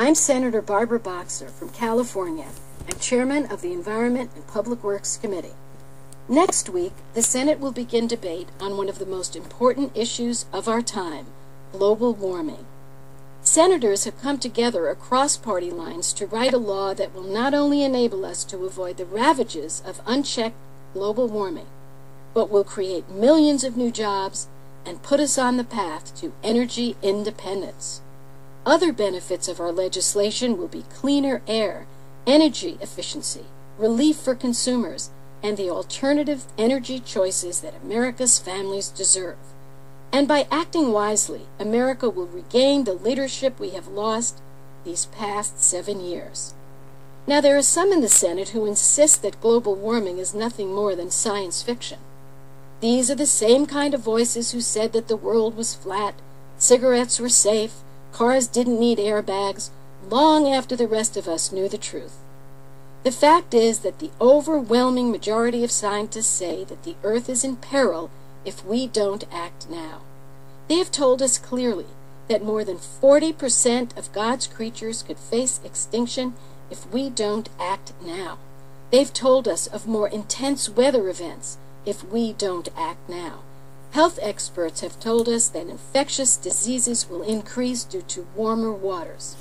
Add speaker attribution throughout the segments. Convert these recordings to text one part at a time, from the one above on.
Speaker 1: I'm Senator Barbara Boxer from California. I'm chairman of the Environment and Public Works Committee. Next week, the Senate will begin debate on one of the most important issues of our time, global warming. Senators have come together across party lines to write a law that will not only enable us to avoid the ravages of unchecked global warming, but will create millions of new jobs and put us on the path to energy independence. Other benefits of our legislation will be cleaner air, energy efficiency, relief for consumers, and the alternative energy choices that America's families deserve. And by acting wisely, America will regain the leadership we have lost these past 7 years. Now, there are some in the Senate who insist that global warming is nothing more than science fiction. These are the same kind of voices who said that the world was flat, cigarettes were safe, cars didn't need airbags, long after the rest of us knew the truth. The fact is that the overwhelming majority of scientists say that the Earth is in peril if we don't act now. They have told us clearly that more than 40% of God's creatures could face extinction if we don't act now. They've told us of more intense weather events if we don't act now. Health experts have told us that infectious diseases will increase due to warmer waters.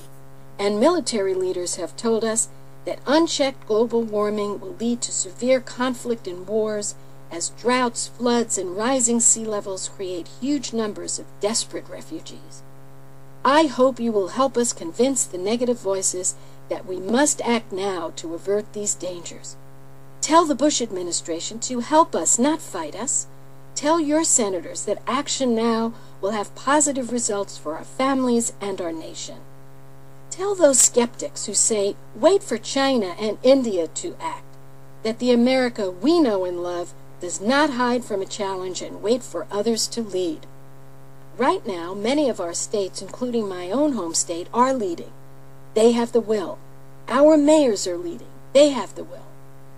Speaker 1: And military leaders have told us that unchecked global warming will lead to severe conflict and wars as droughts, floods, and rising sea levels create huge numbers of desperate refugees. I hope you will help us convince the negative voices that we must act now to avert these dangers. Tell the Bush administration to help us, not fight us. Tell your senators that action now will have positive results for our families and our nation. Tell those skeptics who say, wait for China and India to act, that the America we know and love does not hide from a challenge and wait for others to lead. Right now, many of our states, including my own home state, are leading. They have the will. Our mayors are leading. They have the will.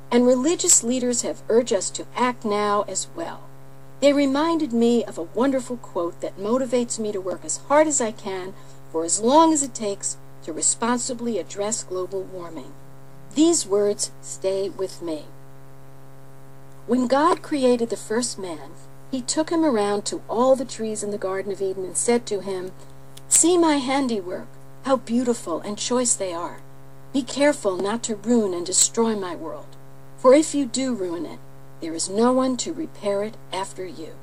Speaker 1: And religious leaders have urged us to act now as well. They reminded me of a wonderful quote that motivates me to work as hard as I can for as long as it takes to responsibly address global warming. These words stay with me. When God created the first man, he took him around to all the trees in the Garden of Eden and said to him, "See my handiwork, how beautiful and choice they are. Be careful not to ruin and destroy my world, for if you do ruin it, there is no one to repair it after you."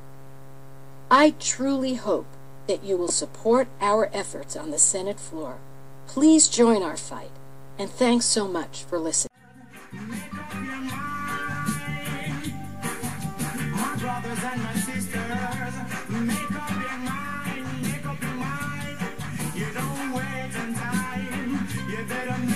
Speaker 1: I truly hope that you will support our efforts on the Senate floor. Please join our fight, and thanks so much for listening.
Speaker 2: Make up your mind, my brothers and my sisters. Make up your mind, make up your mind. You don't wait in time. You better make